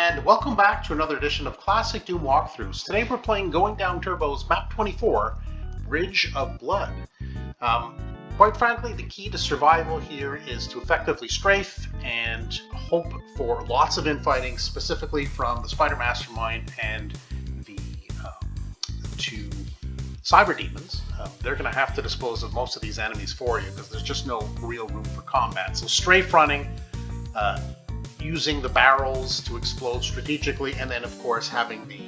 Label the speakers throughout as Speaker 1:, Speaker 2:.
Speaker 1: and welcome back to another edition of Classic Doom Walkthroughs. Today we're playing Going Down Turbo's Map 24, Bridge of Blood. Quite frankly, the key to survival here is to effectively strafe and hope for lots of infighting, specifically from the Spider Mastermind and the two Cyber Demons. They're going to have to dispose of most of these enemies for you because there's just no real room for combat. So strafe running, using the barrels to explode strategically, and then of course having the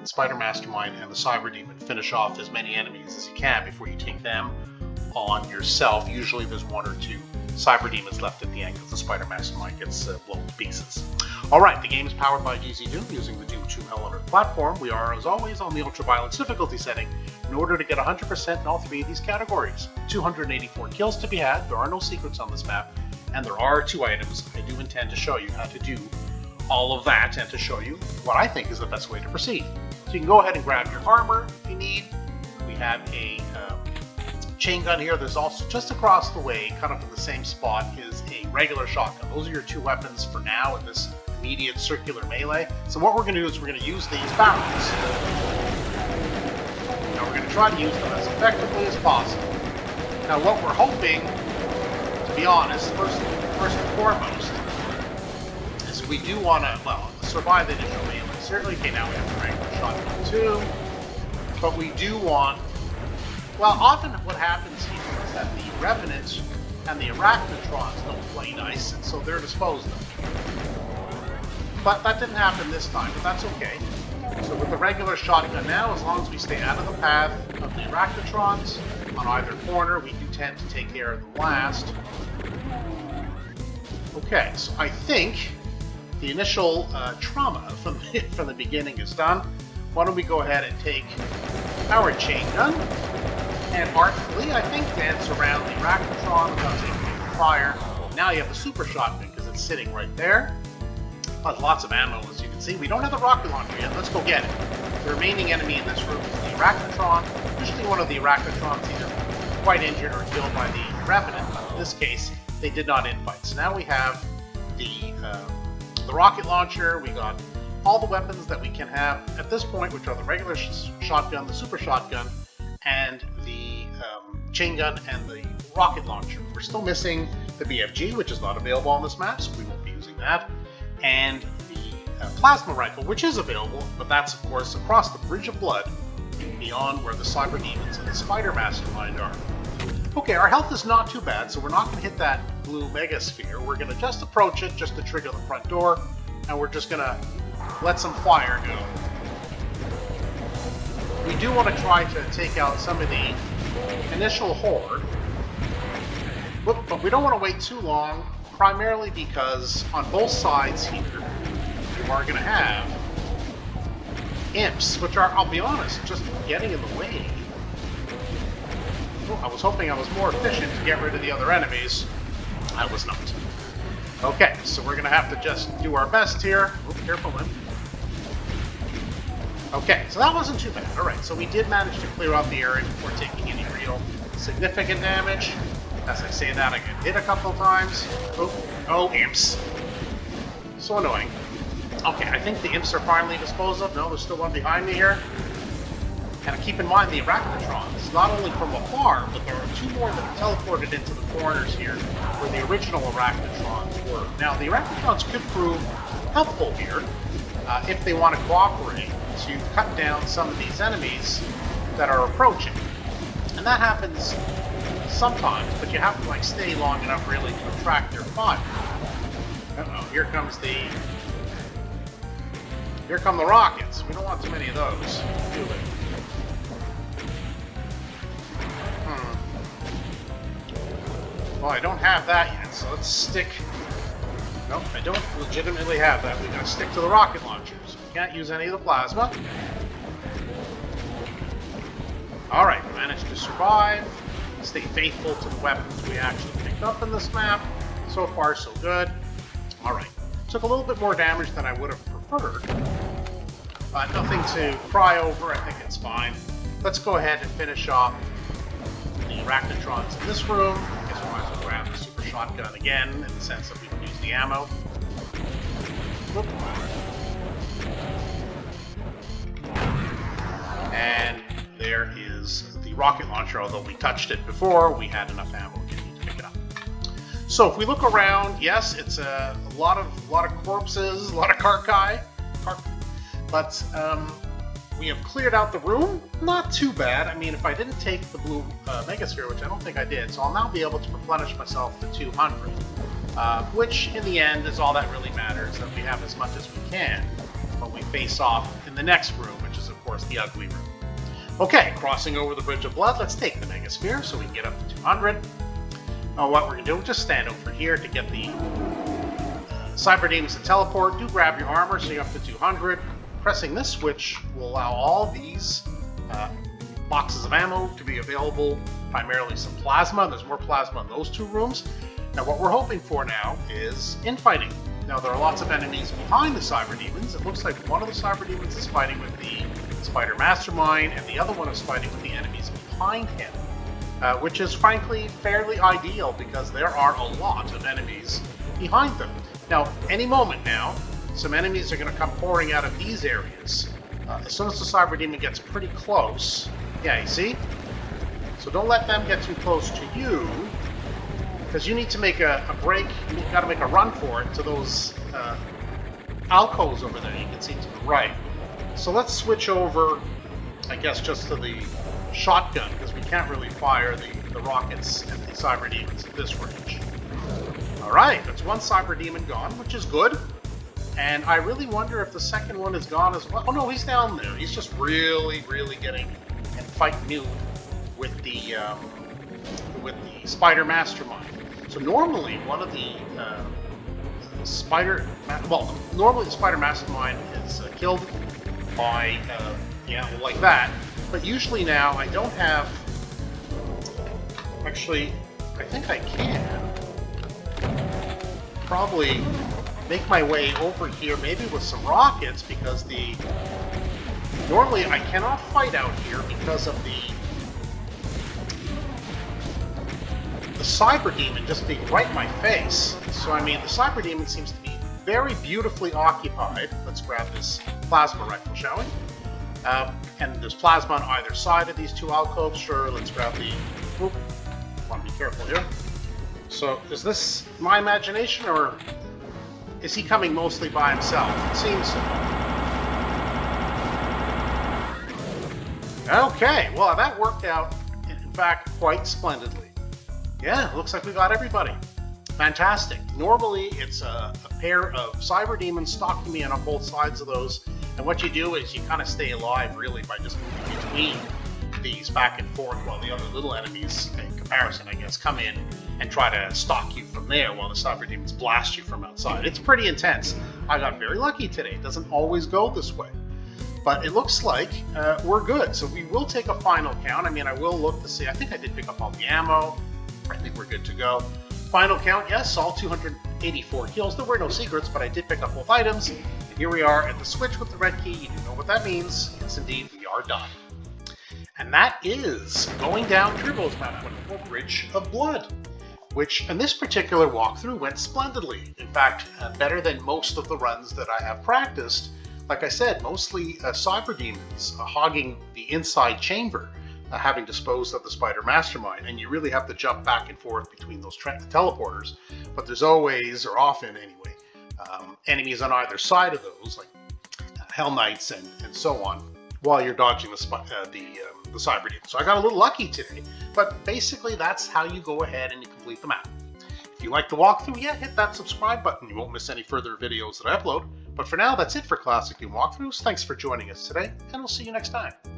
Speaker 1: Spider Mastermind and the Cyber Demon finish off as many enemies as you can before you take them on yourself. Usually there's one or two Cyber Demons left at the end because the Spider Mastermind gets blown to pieces. Alright, the game is powered by GZDoom using the Doom 2 Hell on Earth platform. We are, as always, on the ultra-violence difficulty setting in order to get 100% in all three of these categories. 284 kills to be had, there are no secrets on this map, and there are 2 items. I do intend to show you how to do all of that and to show you what I think is the best way to proceed. So you can go ahead and grab your armor if you need. We have a chain gun here. There's also, just across the way, kind of in the same spot, is a regular shotgun. Those are your 2 weapons for now in this immediate circular melee. So what we're going to do is we're going to use these barrels. Now we're going to try to use them as effectively as possible. Now what we're hoping, to be honest, first and foremost, is we do want to, well, survive the initial melee. Certainly, okay, now we have the regular shotgun too, but we do want, well, often what happens here is that the Revenants and the Arachnotrons don't play nice, and so they're disposed of. But that didn't happen this time, but that's okay. So with the regular shotgun now, as long as we stay out of the path of the Arachnotrons on either corner, we do tend to take care of the last. Okay, so I think the initial trauma from the beginning is done. Why don't we go ahead and take our chain gun and artfully, I think, dance around the Arachnotron without taking fire. Now you have the super shotgun because it's sitting right there. Lots of ammo, as you can see. We don't have the rocket launcher yet. Let's go get it. The remaining enemy in this room is the Arachnotron. Usually one of the Arachnotrons either quite injured or killed by the Revenant, but in this case, they did not infight. So now we have the rocket launcher. We got all the weapons that we can have at this point, which are the regular shotgun, the super shotgun, and the chain gun and the rocket launcher. We're still missing the BFG, which is not available on this map, so we won't be using that, and the plasma rifle, which is available, but that's of course across the Bridge of Blood, beyond where the Cyber Demons and the Spider Mastermind are. Okay, our health is not too bad, so we're not going to hit that blue megasphere. We're going to just approach it, just to trigger the front door, and we're just going to let some fire go. We do want to try to take out some of the initial horde, but we don't want to wait too long, primarily because on both sides here, you are going to have imps, which are, I'll be honest, just getting in the way. I was hoping I was more efficient to get rid of the other enemies. I was not. Okay, so we're going to have to just do our best here. Oh, careful, Lynn. Okay, so that wasn't too bad. Alright, so we did manage to clear out the area before taking any real significant damage. As I say that, I get hit a couple of times. Oh, imps. So annoying. Okay, I think the imps are finally disposed of. No, there's still one behind me here. And keep in mind the Arachnotrons, not only from afar, but there are 2 more that are teleported into the corners here, where the original Arachnotrons were. Now, the Arachnotrons could prove helpful here, if they want to cooperate, to cut down some of these enemies that are approaching. And that happens sometimes, but you have to like stay long enough really to attract their fire. Uh-oh, here come the rockets. We don't want too many of those, do we? Well, I don't have that yet, so let's stick... Nope, I don't legitimately have that. We're going to stick to the rocket launchers. We can't use any of the plasma. Alright, we managed to survive. Stay faithful to the weapons we actually picked up in this map. So far, so good. Alright, took a little bit more damage than I would have preferred. Nothing to cry over, I think it's fine. Let's go ahead and finish off the Arachnotrons in this room. I guess we might as well grab the super shotgun again, in the sense that we can use the ammo. Whoop. is the rocket launcher. Although we touched it before, we had enough ammo to pick it up. So if we look around, yes, it's a lot of corpses, a lot of carcae, but we have cleared out the room. Not too bad. I mean, if I didn't take the blue megasphere, which I don't think I did, so I'll now be able to replenish myself to 200, which in the end is all that really matters, that we have as much as we can when we face off in the next room, which is of course the ugly room. Okay, crossing over the Bridge of Blood, let's take the megasphere so we can get up to 200. Now what we're going to do, just stand over here to get the Cyber Demons to teleport. Do grab your armor so you're up to 200. Pressing this switch will allow all these boxes of ammo to be available, primarily some plasma. There's more plasma in those two rooms. Now what we're hoping for now is infighting. Now there are lots of enemies behind the Cyber Demons. It looks like one of the Cyber Demons is fighting with the Spider Mastermind, and the other one is fighting with the enemies behind him, which is frankly fairly ideal because there are a lot of enemies behind them. Now, any moment now, some enemies are going to come pouring out of these areas. As soon as the Cyber Demon gets pretty close, yeah, you see? So don't let them get too close to you, because you need to make a break. You've got to make a run for it to those alcoves over there. You can see to the right. So let's switch over, I guess, just to the shotgun, because we can't really fire the rockets and the Cyber Demons at this range. Alright, that's one Cyber Demon gone, which is good. And I really wonder if the second one is gone as well. Oh no, he's down there. He's just really getting and fighting new with the Spider Mastermind. So normally one of the normally the Spider Mastermind is killed by like that. But usually now I don't have. Actually, I think I can probably make my way over here, maybe with some rockets, because normally I cannot fight out here because of the Cyber Demon just being right in my face. So I mean, the Cyber Demon seems to be very beautifully occupied. Let's grab this plasma rifle, shall we? And there's plasma on either side of these two alcoves. Sure, let's grab the. Oop, want to be careful here. So, is this my imagination, or is he coming mostly by himself? It seems so. Okay, well that worked out, in fact, quite splendidly. Yeah, looks like we got everybody. Fantastic. Normally, it's a pair of Cyber Demons stalking me on both sides of those, and what you do is you kind of stay alive, really, by just moving between these back and forth while the other little enemies, in comparison, I guess, come in and try to stalk you from there while the Cyber Demons blast you from outside. It's pretty intense. I got very lucky today. It doesn't always go this way. But it looks like we're good. So we will take a final count. I mean, I will look to see. I think I did pick up all the ammo. I think we're good to go. Final count, yes, all 284 kills. There were no secrets, but I did pick up both items. And here we are at the switch with the red key. You do know what that means. Yes, indeed, we are done. And that is going down Turbo's Map 24 Bridge of Blood, which in this particular walkthrough went splendidly. In fact, better than most of the runs that I have practiced. Like I said, mostly Cyber Demons hogging the inside chamber, having disposed of the Spider Mastermind, and you really have to jump back and forth between those teleporters. But there's always, or often anyway, enemies on either side of those, like Hell Knights and so on, while you're dodging the Cyber Demon. So I got a little lucky today, but basically that's how you go ahead and you complete the map. If you like the walkthrough, yeah, hit that subscribe button. You won't miss any further videos that I upload. But for now, that's it for Classic Doom Walkthroughs. Thanks for joining us today, and we'll see you next time.